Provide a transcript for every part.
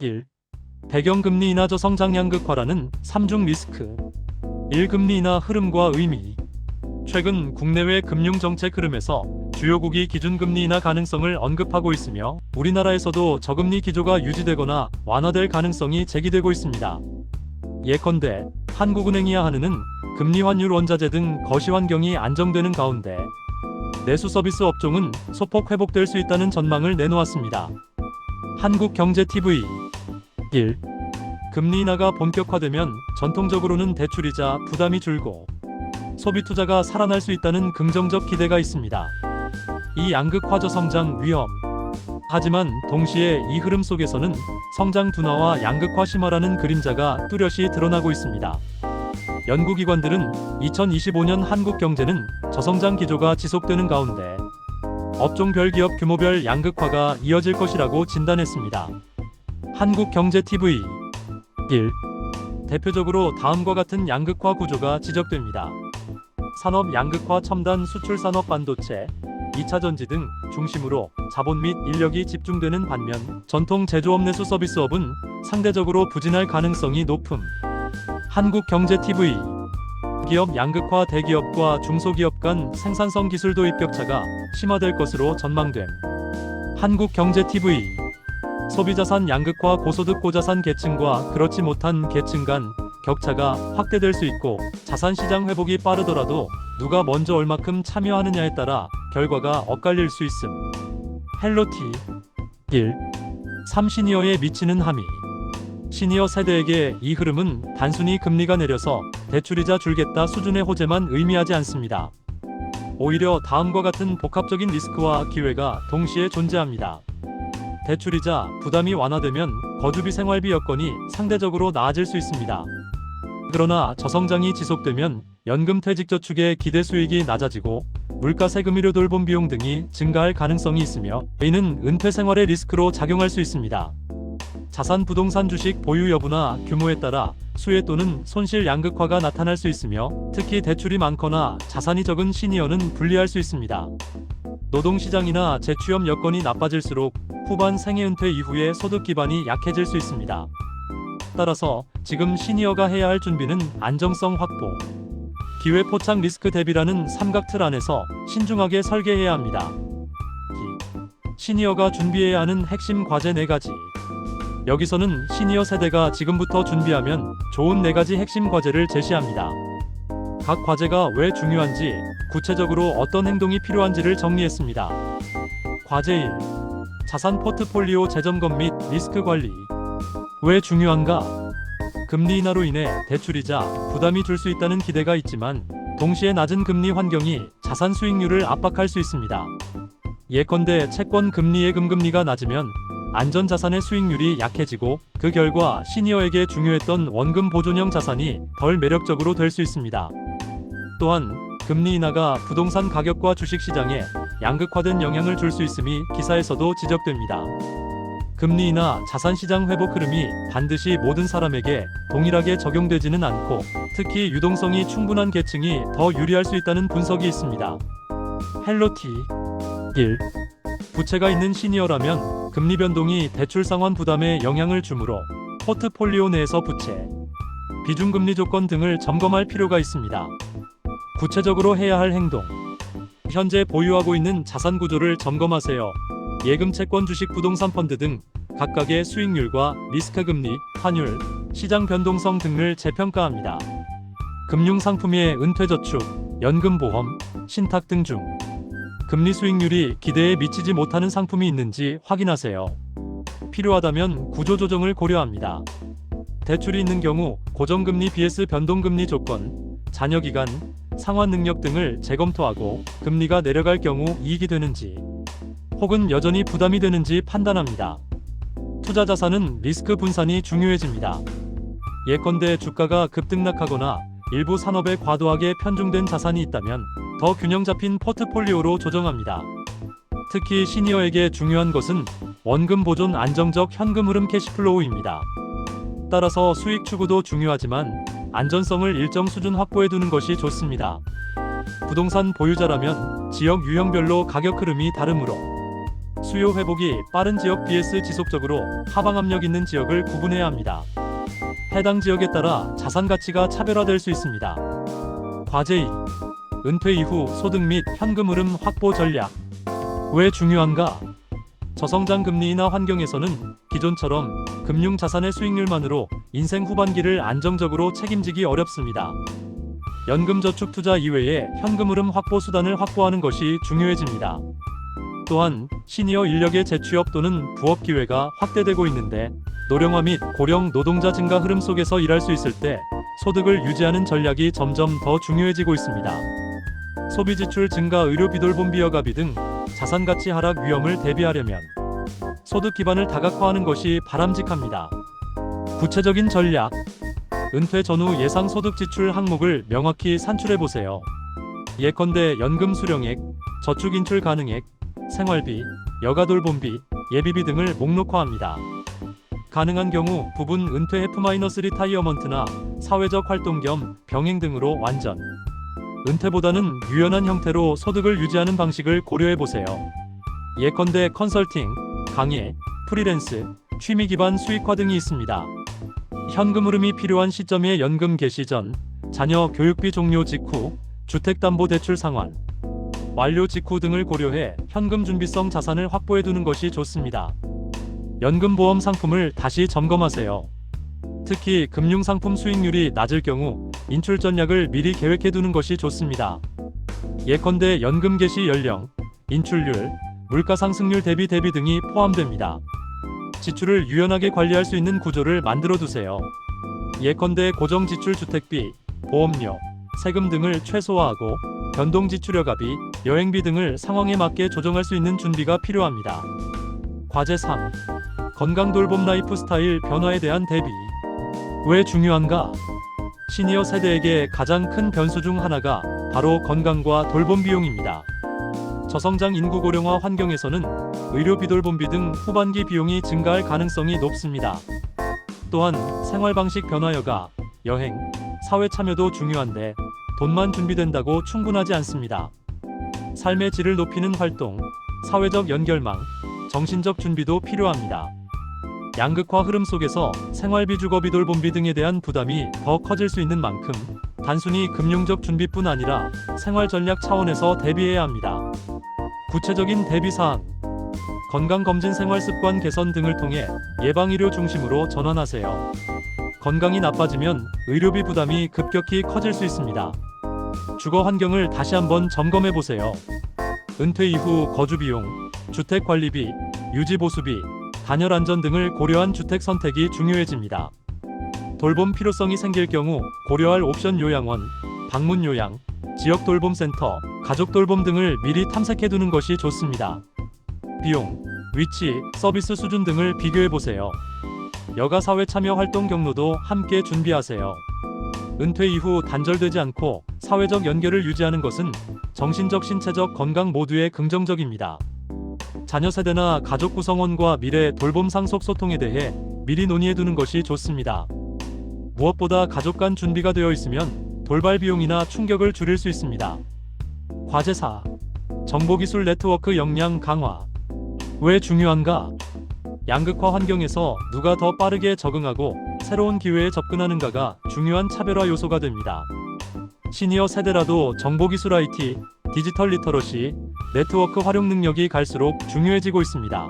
1. 배경금리 인하 저성장 양극화라는 3중 리스크. 1. 금리 인하 흐름과 의미. 최근 국내외 금융정책 흐름에서 주요국이 기준금리 인하 가능성을 언급하고 있으며 우리나라에서도 저금리 기조가 유지되거나 완화될 가능성이 제기되고 있습니다. 예컨대 한국은행이야 한은은 금리 환율 원자재 등 거시 환경이 안정되는 가운데 내수 서비스 업종은 소폭 회복될 수 있다는 전망을 내놓았습니다. 한국경제TV 1. 금리 인하가 본격화되면 전통적으로는 대출이자 부담이 줄고 소비 투자가 살아날 수 있다는 긍정적 기대가 있습니다. 이 양극화 저성장 위험. 하지만 동시에 이 흐름 속에서는 성장 둔화와 양극화 심화라는 그림자가 뚜렷이 드러나고 있습니다. 연구기관들은 2025년 한국 경제는 저성장 기조가 지속되는 가운데 업종별 기업 규모별 양극화가 이어질 것이라고 진단했습니다. 한국경제TV 1. 대표적으로 다음과 같은 양극화 구조가 지적됩니다. 산업 양극화 첨단 수출 산업 반도체, 2차 전지 등 중심으로 자본 및 인력이 집중되는 반면 전통 제조업 내수 서비스업은 상대적으로 부진할 가능성이 높음. 한국경제TV 기업 양극화 대기업과 중소기업 간 생산성 기술 도입 격차가 심화될 것으로 전망됨. 한국경제TV 소비자산 양극화 고소득 고자산 계층과 그렇지 못한 계층 간 격차가 확대될 수 있고 자산시장 회복이 빠르더라도 누가 먼저 얼마큼 참여하느냐에 따라 결과가 엇갈릴 수 있음. 헬로티 1. 3. 시니어에 미치는 함의. 시니어 세대에게 이 흐름은 단순히 금리가 내려서 대출이자 줄겠다 수준의 호재만 의미하지 않습니다. 오히려 다음과 같은 복합적인 리스크와 기회가 동시에 존재합니다. 대출이자 부담이 완화되면 거주비 생활비 여건이 상대적으로 나아질 수 있습니다. 그러나 저성장이 지속되면 연금퇴직저축의 기대 수익이 낮아지고 물가 세금의료 돌봄 비용 등이 증가할 가능성이 있으며 이는 은퇴 생활의 리스크로 작용할 수 있습니다. 자산 부동산 주식 보유 여부나 규모에 따라 수혜 또는 손실 양극화가 나타날 수 있으며 특히 대출이 많거나 자산이 적은 시니어는 불리할 수 있습니다. 노동시장이나 재취업 여건이 나빠질수록 후반 생애 은퇴 이후에 소득 기반이 약해질 수 있습니다. 따라서 지금 시니어가 해야 할 준비는 안정성 확보, 기회 포착 리스크 대비라는 삼각틀 안에서 신중하게 설계해야 합니다. 시니어가 준비해야 하는 핵심 과제 4가지. 여기서는 시니어 세대가 지금부터 준비하면 좋은 4가지 핵심 과제를 제시합니다. 각 과제가 왜 중요한지, 구체적으로 어떤 행동이 필요한지를 정리했습니다. 과제 1. 자산 포트폴리오 재점검 및 리스크 관리. 왜 중요한가? 금리 인하로 인해 대출이자 부담이 줄 수 있다는 기대가 있지만 동시에 낮은 금리 환경이 자산 수익률을 압박할 수 있습니다. 예컨대 채권 금리 예금 금리가 낮으면 안전자산의 수익률이 약해지고 그 결과 시니어에게 중요했던 원금 보존형 자산이 덜 매력적으로 될 수 있습니다. 또한 금리 인하가 부동산 가격과 주식시장에 양극화된 영향을 줄 수 있음이 기사에서도 지적됩니다. 금리 인하 자산시장 회복 흐름이 반드시 모든 사람에게 동일하게 적용되지는 않고 특히 유동성이 충분한 계층이 더 유리할 수 있다는 분석이 있습니다. 헬로티 1. 부채가 있는 시니어라면 금리 변동이 대출 상환 부담에 영향을 주므로 포트폴리오 내에서 부채, 비중금리 조건 등을 점검할 필요가 있습니다. 구체적으로 해야 할 행동. 현재 보유하고 있는 자산 구조를 점검하세요. 예금 채권 주식 부동산 펀드 등 각각의 수익률과 리스크 금리, 환율, 시장 변동성 등을 재평가합니다. 금융상품의 은퇴저축, 연금보험, 신탁 등 중 금리 수익률이 기대에 미치지 못하는 상품이 있는지 확인하세요. 필요하다면 구조조정을 고려합니다. 대출이 있는 경우 고정금리 vs 변동금리 조건, 잔여기간, 상환 능력 등을 재검토하고 금리가 내려갈 경우 이익이 되는지 혹은 여전히 부담이 되는지 판단합니다. 투자 자산은 리스크 분산이 중요해집니다. 예컨대 주가가 급등락하거나 일부 산업에 과도하게 편중된 자산이 있다면 더 균형 잡힌 포트폴리오로 조정합니다. 특히 시니어에게 중요한 것은 원금 보존 안정적 현금 흐름 캐시플로우입니다. 따라서 수익 추구도 중요하지만 안전성을 일정 수준 확보해 두는 것이 좋습니다. 부동산 보유자라면 지역 유형별로 가격 흐름이 다르므로 수요 회복이 빠른 지역 vs 지속적으로 하방 압력 있는 지역을 구분해야 합니다. 해당 지역에 따라 자산 가치가 차별화될 수 있습니다. 과제 2. 은퇴 이후 소득 및 현금 흐름 확보 전략. 왜 중요한가? 저성장 금리 인하 환경에서는 기존처럼 금융 자산의 수익률만으로 인생 후반기를 안정적으로 책임지기 어렵습니다. 연금 저축 투자 이외에 현금 흐름 확보 수단을 확보하는 것이 중요해집니다. 또한 시니어 인력의 재취업 또는 부업 기회가 확대되고 있는데 노령화 및 고령 노동자 증가 흐름 속에서 일할 수 있을 때 소득을 유지하는 전략이 점점 더 중요해지고 있습니다. 소비 지출 증가, 의료비 돌봄비 여가비 등 자산 가치 하락 위험을 대비하려면 소득 기반을 다각화하는 것이 바람직합니다. 구체적인 전략. 은퇴 전후 예상 소득 지출 항목을 명확히 산출해 보세요. 예컨대 연금 수령액, 저축 인출 가능액, 생활비, 여가 돌봄비, 예비비 등을 목록화합니다. 가능한 경우 부분 은퇴 F-리타이어먼트나 사회적 활동 겸 병행 등으로 완전 은퇴보다는 유연한 형태로 소득을 유지하는 방식을 고려해 보세요. 예컨대 컨설팅, 강의, 프리랜스, 취미 기반 수익화 등이 있습니다. 현금 흐름이 필요한 시점에 연금 개시 전, 자녀 교육비 종료 직후, 주택담보대출 상환, 완료 직후 등을 고려해 현금 준비성 자산을 확보해 두는 것이 좋습니다. 연금보험 상품을 다시 점검하세요. 특히 금융상품 수익률이 낮을 경우 인출 전략을 미리 계획해 두는 것이 좋습니다. 예컨대 연금 개시 연령, 인출률, 물가 상승률 대비 등이 포함됩니다. 지출을 유연하게 관리할 수 있는 구조를 만들어 두세요. 예컨대 고정 지출 주택비, 보험료, 세금 등을 최소화하고 변동 지출 여가비, 여행비 등을 상황에 맞게 조정할 수 있는 준비가 필요합니다. 과제 3. 건강 돌봄 라이프 스타일 변화에 대한 대비. 왜 중요한가? 시니어 세대에게 가장 큰 변수 중 하나가 바로 건강과 돌봄 비용입니다. 저성장 인구 고령화 환경에서는 의료비 돌봄비 등 후반기 비용이 증가할 가능성이 높습니다. 또한 생활 방식 변화 여가, 여행, 사회 참여도 중요한데 돈만 준비된다고 충분하지 않습니다. 삶의 질을 높이는 활동, 사회적 연결망, 정신적 준비도 필요합니다. 양극화 흐름 속에서 생활비, 주거비, 돌봄비 등에 대한 부담이 더 커질 수 있는 만큼 단순히 금융적 준비뿐 아니라 생활 전략 차원에서 대비해야 합니다. 구체적인 대비사항. 건강검진, 생활습관 개선 등을 통해 예방의료 중심으로 전환하세요. 건강이 나빠지면 의료비 부담이 급격히 커질 수 있습니다. 주거 환경을 다시 한번 점검해 보세요. 은퇴 이후 거주비용, 주택관리비, 유지보수비, 단열 안전 등을 고려한 주택 선택이 중요해집니다. 돌봄 필요성이 생길 경우 고려할 옵션 요양원, 방문 요양, 지역 돌봄센터, 가족 돌봄 등을 미리 탐색해 두는 것이 좋습니다. 비용, 위치, 서비스 수준 등을 비교해 보세요. 여가 사회 참여 활동 경로도 함께 준비하세요. 은퇴 이후 단절되지 않고 사회적 연결을 유지하는 것은 정신적, 신체적 건강 모두에 긍정적입니다. 자녀 세대나 가족 구성원과 미래 돌봄 상속 소통에 대해 미리 논의해 두는 것이 좋습니다. 무엇보다 가족 간 준비가 되어 있으면 돌발 비용이나 충격을 줄일 수 있습니다. 과제 4. 정보기술 네트워크 역량 강화. 왜 중요한가? 양극화 환경에서 누가 더 빠르게 적응하고 새로운 기회에 접근하는가가 중요한 차별화 요소가 됩니다. 시니어 세대라도 정보기술 IT, 디지털 리터러시, 네트워크 활용 능력이 갈수록 중요해지고 있습니다.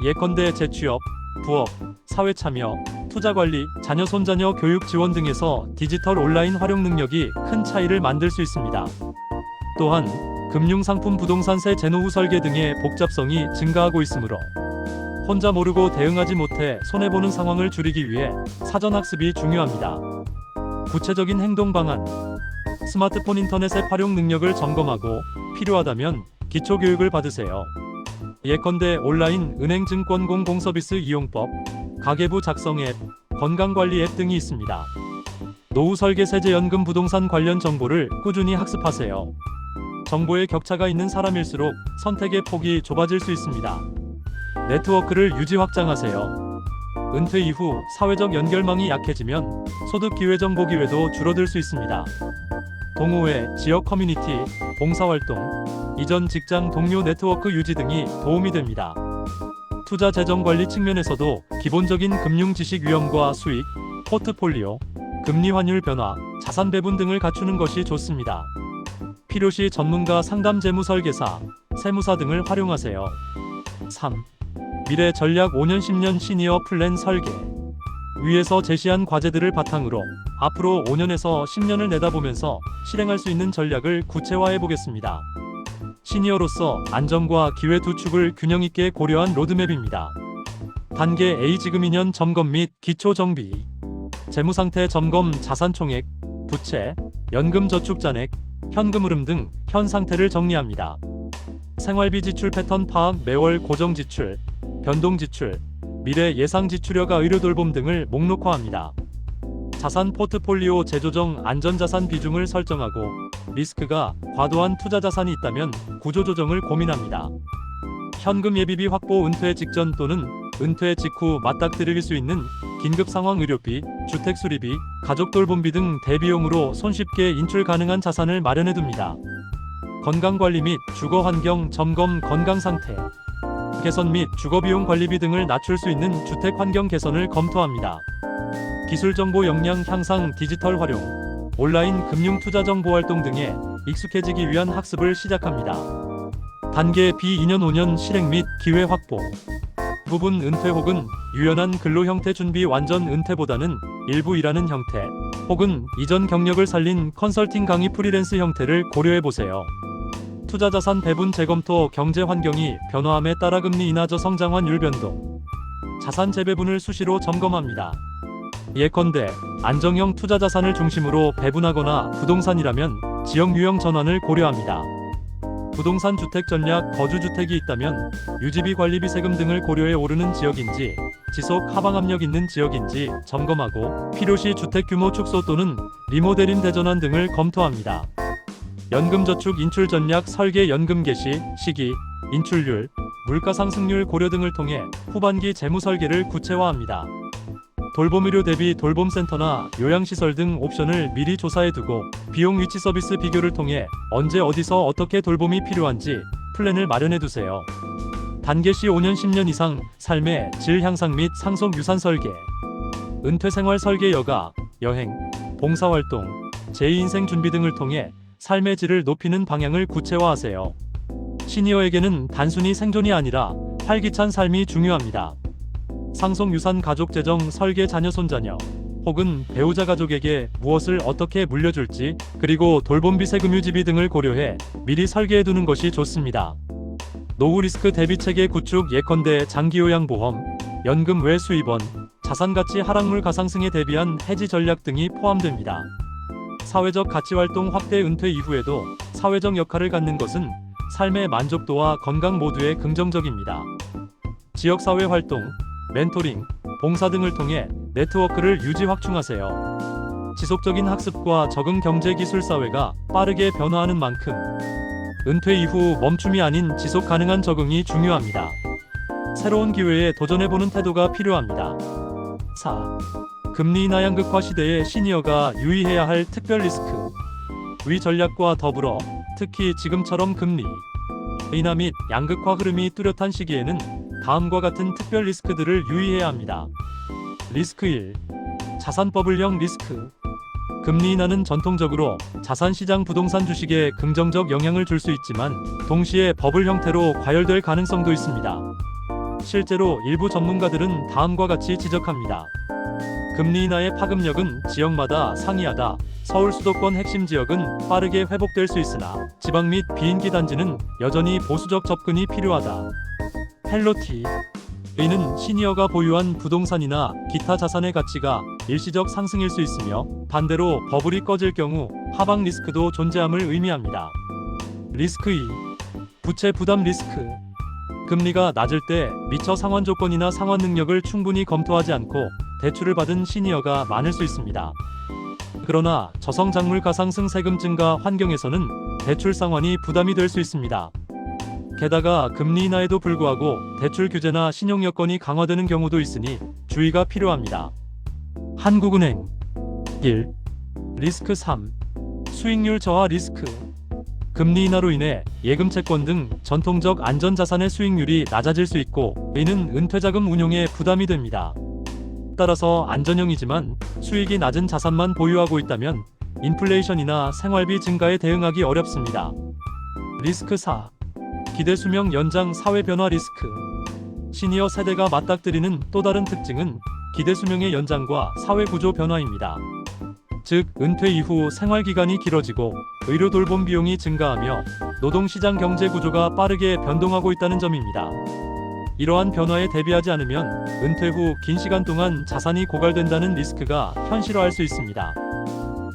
예컨대 재취업, 부업, 사회 참여, 투자 관리, 자녀 손자녀 교육 지원 등에서 디지털 온라인 활용 능력이 큰 차이를 만들 수 있습니다. 또한 금융상품, 부동산세, 재노후 설계 등의 복잡성이 증가하고 있으므로 혼자 모르고 대응하지 못해 손해보는 상황을 줄이기 위해 사전학습이 중요합니다. 구체적인 행동 방안. 스마트폰, 인터넷의 활용 능력을 점검하고 필요하다면 기초교육을 받으세요. 예컨대 온라인 은행, 증권, 공공서비스 이용법, 가계부 작성 앱, 건강관리 앱 등이 있습니다. 노후 설계, 세제연금, 부동산 관련 정보를 꾸준히 학습하세요. 정보의 격차가 있는 사람일수록 선택의 폭이 좁아질 수 있습니다. 네트워크를 유지 확장하세요. 은퇴 이후 사회적 연결망이 약해지면 소득 기회, 정보 기회도 줄어들 수 있습니다. 동호회, 지역 커뮤니티, 봉사활동, 이전 직장 동료 네트워크 유지 등이 도움이 됩니다. 투자 재정 관리 측면에서도 기본적인 금융 지식 위험과 수익, 포트폴리오, 금리 환율 변화, 자산 배분 등을 갖추는 것이 좋습니다. 필요시 전문가 상담 재무 설계사, 세무사 등을 활용하세요. 3. 미래 전략 5년 10년 시니어 플랜 설계. 위에서 제시한 과제들을 바탕으로 앞으로 5년에서 10년을 내다보면서 실행할 수 있는 전략을 구체화해 보겠습니다. 시니어로서 안정과 기회 두 축을 균형 있게 고려한 로드맵입니다. 단계 A 지금 2년 점검 및 기초 정비. 재무상태 점검, 자산 총액, 부채, 연금 저축 잔액, 현금 흐름 등 현 상태를 정리합니다. 생활비 지출 패턴 파악, 매월 고정 지출, 변동 지출, 미래 예상 지출여가 의료 돌봄 등을 목록화합니다. 자산 포트폴리오 재조정, 안전자산 비중을 설정하고 리스크가 과도한 투자 자산이 있다면 구조조정을 고민합니다. 현금 예비비 확보, 은퇴 직전 또는 은퇴 직후 맞닥뜨릴 수 있는 긴급 상황 의료비, 주택 수리비, 가족 돌봄비 등 대비용으로 손쉽게 인출 가능한 자산을 마련해 둡니다. 건강관리 및 주거 환경 점검, 건강 상태 개선 및 주거비용 관리비 등을 낮출 수 있는 주택 환경 개선을 검토합니다. 기술 정보 역량 향상, 디지털 활용, 온라인 금융 투자 정보 활동 등에 익숙해지기 위한 학습을 시작합니다. 단계 B 2년 5년 실행 및 기회 확보. 부분 은퇴 혹은 유연한 근로 형태 준비. 완전 은퇴보다는 일부 일하는 형태 혹은 이전 경력을 살린 컨설팅 강의 프리랜스 형태를 고려해 보세요. 투자 자산 배분 재검토, 경제 환경이 변화함에 따라 금리 인하 저성장 환율 변동, 자산 재배분을 수시로 점검합니다. 예컨대 안정형 투자 자산을 중심으로 배분하거나 부동산이라면 지역 유형 전환을 고려합니다. 부동산 주택 전략, 거주주택이 있다면 유지비 관리비 세금 등을 고려해 오르는 지역인지 지속 하방 압력 있는 지역인지 점검하고 필요시 주택 규모 축소 또는 리모델링 대전환 등을 검토합니다. 연금저축 인출 전략 설계, 연금 개시 시기, 인출률, 물가 상승률 고려 등을 통해 후반기 재무 설계를 구체화합니다. 돌봄의료 대비 돌봄센터나 요양시설 등 옵션을 미리 조사해 두고 비용 위치 서비스 비교를 통해 언제 어디서 어떻게 돌봄이 필요한지 플랜을 마련해 두세요. 단계 C 5년 10년 이상 삶의 질 향상 및 상속 유산 설계. 은퇴 생활 설계, 여가, 여행, 봉사활동, 제2인생 준비 등을 통해 삶의 질을 높이는 방향을 구체화하세요. 시니어에게는 단순히 생존이 아니라 활기찬 삶이 중요합니다. 상속 유산, 가족 재정 설계, 자녀 손자녀 혹은 배우자 가족에게 무엇을 어떻게 물려줄지 그리고 돌봄비, 세금, 유지비 등을 고려해 미리 설계해 두는 것이 좋습니다. 노후 리스크 대비 체계 구축. 예컨대 장기요양보험, 연금 외 수입원, 자산가치 하락물 가상승에 대비한 해지 전략 등이 포함됩니다. 사회적 가치활동 확대. 은퇴 이후에도 사회적 역할을 갖는 것은 삶의 만족도와 건강 모두에 긍정적입니다. 지역사회 활동, 멘토링, 봉사 등을 통해 네트워크를 유지 확충하세요. 지속적인 학습과 적응. 경제 기술 사회가 빠르게 변화하는 만큼 은퇴 이후 멈춤이 아닌 지속 가능한 적응이 중요합니다. 새로운 기회에 도전해보는 태도가 필요합니다. 4. 금리 인하 양극화 시대에 시니어가 유의해야 할 특별 리스크. 위 전략과 더불어 특히 지금처럼 금리 인하 및 양극화 흐름이 뚜렷한 시기에는 다음과 같은 특별 리스크들을 유의해야 합니다. 리스크 1. 자산 버블형 리스크. 금리 인하는 전통적으로 자산시장, 부동산, 주식에 긍정적 영향을 줄 수 있지만 동시에 버블 형태로 과열될 가능성도 있습니다. 실제로 일부 전문가들은 다음과 같이 지적합니다. 금리 인하의 파급력은 지역마다 상이하다. 서울 수도권 핵심 지역은 빠르게 회복될 수 있으나 지방 및 비인기 단지는 여전히 보수적 접근이 필요하다. 헬로티 A는 시니어가 보유한 부동산이나 기타 자산의 가치가 일시적 상승일 수 있으며 반대로 버블이 꺼질 경우 하방 리스크도 존재함을 의미합니다. 리스크 2. 부채 부담 리스크. 금리가 낮을 때 미처 상환 조건이나 상환 능력을 충분히 검토하지 않고 대출을 받은 시니어가 많을 수 있습니다. 그러나 저성장물 가상승, 세금 증가 환경에서는 대출 상환이 부담이 될 수 있습니다. 게다가 금리 인하에도 불구하고 대출 규제나 신용 여건이 강화되는 경우도 있으니 주의가 필요합니다. 한국은행 1. 리스크 3. 수익률 저하 리스크. 금리 인하로 인해 예금 채권 등 전통적 안전자산의 수익률이 낮아질 수 있고 이는 은퇴자금 운용에 부담이 됩니다. 따라서 안전형이지만 수익이 낮은 자산만 보유하고 있다면 인플레이션이나 생활비 증가에 대응하기 어렵습니다. 리스크 4. 기대 수명 연장 사회 변화 리스크. 시니어 세대가 맞닥뜨리는 또 다른 특징은 기대 수명의 연장과 사회 구조 변화입니다. 즉, 은퇴 이후 생활 기간이 길어지고 의료 돌봄 비용이 증가하며 노동시장 경제 구조가 빠르게 변동하고 있다는 점입니다. 이러한 변화에 대비하지 않으면 은퇴 후 긴 시간 동안 자산이 고갈된다는 리스크가 현실화할 수 있습니다.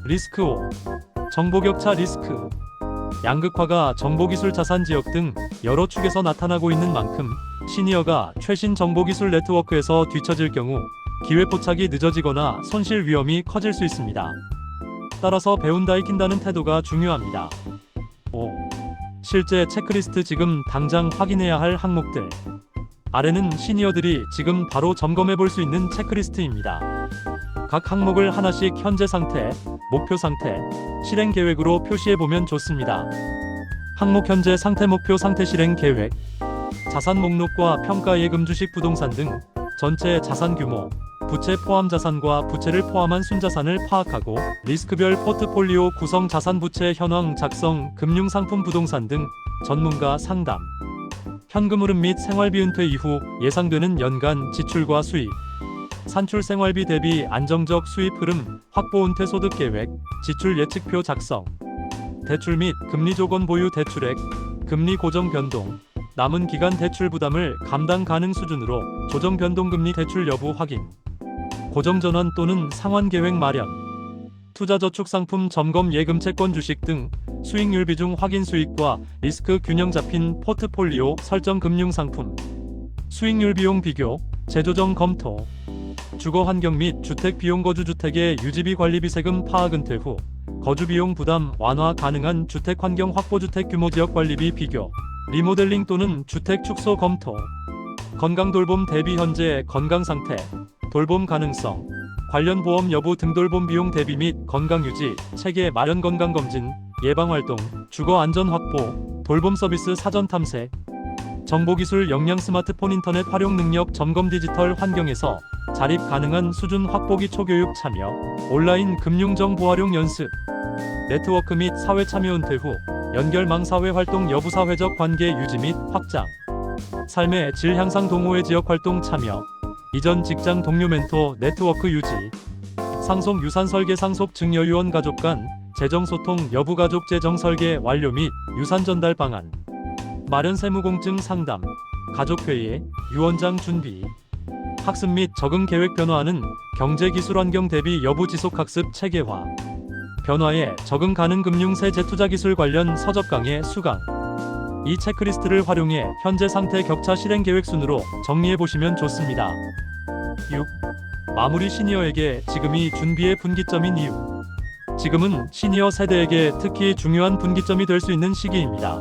리스크 5. 정보격차 리스크. 양극화가 정보기술 자산 지역 등 여러 축에서 나타나고 있는 만큼 시니어가 최신 정보기술 네트워크에서 뒤처질 경우 기회 포착이 늦어지거나 손실 위험이 커질 수 있습니다. 따라서 배운다 익힌다는 태도가 중요합니다. 5. 실제 체크리스트. 지금 당장 확인해야 할 항목들. 아래는 시니어들이 지금 바로 점검해 볼 수 있는 체크리스트입니다. 각 항목을 하나씩 현재 상태, 목표 상태, 실행 계획으로 표시해 보면 좋습니다. 항목 현재 상태, 목표 상태, 실행 계획. 자산 목록과 평가 예금, 주식, 부동산 등 전체 자산 규모, 부채 포함 자산과 부채를 포함한 순자산을 파악하고 리스크별 포트폴리오 구성, 자산 부채 현황 작성, 금융상품 부동산 등 전문가 상담. 현금 흐름 및 생활비. 은퇴 이후 예상되는 연간 지출과 수입. 산출 생활비 대비 안정적 수입 흐름 확보. 은퇴 소득 계획, 지출 예측표 작성. 대출 및 금리 조건 보유 대출액, 금리 고정 변동, 남은 기간 대출 부담을 감당 가능 수준으로 조정 변동 금리 대출 여부 확인. 고정 전환 또는 상환 계획 마련. 투자 저축 상품 점검. 예금 채권 주식 등 수익률 비중 확인. 수익과 리스크 균형 잡힌 포트폴리오 설정. 금융 상품 수익률 비용 비교, 재조정 검토. 주거 환경 및 주택 비용. 거주주택의 유지비 관리비 세금 파악. 은퇴 후 거주 비용 부담 완화 가능한 주택 환경 확보. 주택 규모 지역 관리비 비교. 리모델링 또는 주택 축소 검토. 건강 돌봄 대비 현재 건강 상태, 돌봄 가능성, 관련 보험 여부 등. 돌봄 비용 대비 및 건강 유지 체계 마련. 건강 검진, 예방 활동, 주거 안전 확보, 돌봄 서비스 사전 탐색. 정보기술 역량. 스마트폰 인터넷 활용 능력 점검. 디지털 환경에서 자립 가능한 수준 확보. 기초 교육 참여, 온라인 금융 정보 활용 연습. 네트워크 및 사회 참여. 은퇴 후 연결망 사회 활동 여부. 사회적 관계 유지 및 확장. 삶의 질 향상. 동호회 지역 활동 참여, 이전 직장 동료 멘토 네트워크 유지. 상속 유산 설계. 상속 증여유언. 가족 간 재정 소통 여부. 가족 재정 설계 완료 및 유산 전달 방안 마련. 세무공증 상담, 가족회의, 유언장 준비. 학습 및 적응 계획. 변화하는 경제기술 환경 대비 여부. 지속학습 체계화. 변화에 적응 가능. 금융세 재투자기술 관련 서적 강의 수강. 이 체크리스트를 활용해 현재 상태 격차 실행 계획 순으로 정리해 보시면 좋습니다. 6. 마무리. 시니어에게 지금이 준비의 분기점인 이유. 지금은 시니어 세대에게 특히 중요한 분기점이 될 수 있는 시기입니다.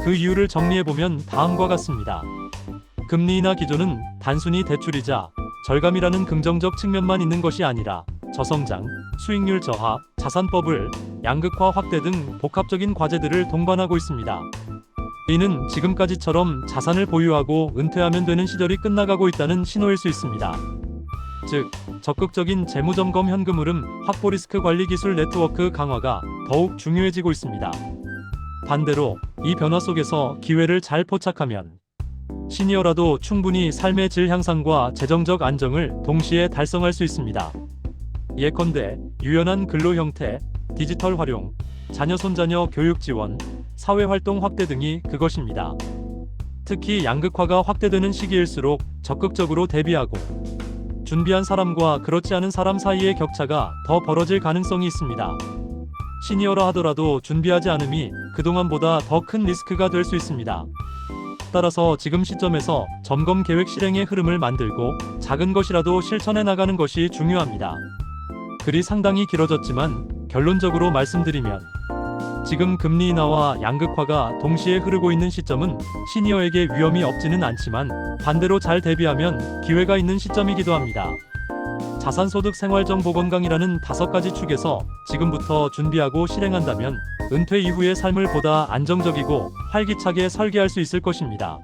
그 이유를 정리해 보면 다음과 같습니다. 금리 인하 기조는 단순히 대출이자 절감이라는 긍정적 측면만 있는 것이 아니라 저성장, 수익률 저하, 자산 버블, 양극화 확대 등 복합적인 과제들을 동반하고 있습니다. 이는 지금까지처럼 자산을 보유하고 은퇴하면 되는 시절이 끝나가고 있다는 신호일 수 있습니다. 즉, 적극적인 재무점검, 현금 흐름 확보, 리스크 관리 기술 네트워크 강화가 더욱 중요해지고 있습니다. 반대로 이 변화 속에서 기회를 잘 포착하면 시니어라도 충분히 삶의 질 향상과 재정적 안정을 동시에 달성할 수 있습니다. 예컨대 유연한 근로 형태, 디지털 활용, 자녀 손자녀 교육 지원, 사회활동 확대 등이 그것입니다. 특히 양극화가 확대되는 시기일수록 적극적으로 대비하고 준비한 사람과 그렇지 않은 사람 사이의 격차가 더 벌어질 가능성이 있습니다. 시니어라 하더라도 준비하지 않음이 그동안보다 더 큰 리스크가 될 수 있습니다. 따라서 지금 시점에서 점검 계획 실행의 흐름을 만들고 작은 것이라도 실천해 나가는 것이 중요합니다. 글이 상당히 길어졌지만 결론적으로 말씀드리면 지금 금리 인하와 양극화가 동시에 흐르고 있는 시점은 시니어에게 위험이 없지는 않지만 반대로 잘 대비하면 기회가 있는 시점이기도 합니다. 자산소득 생활정보건강이라는 5가지 축에서 지금부터 준비하고 실행한다면 은퇴 이후의 삶을 보다 안정적이고 활기차게 설계할 수 있을 것입니다.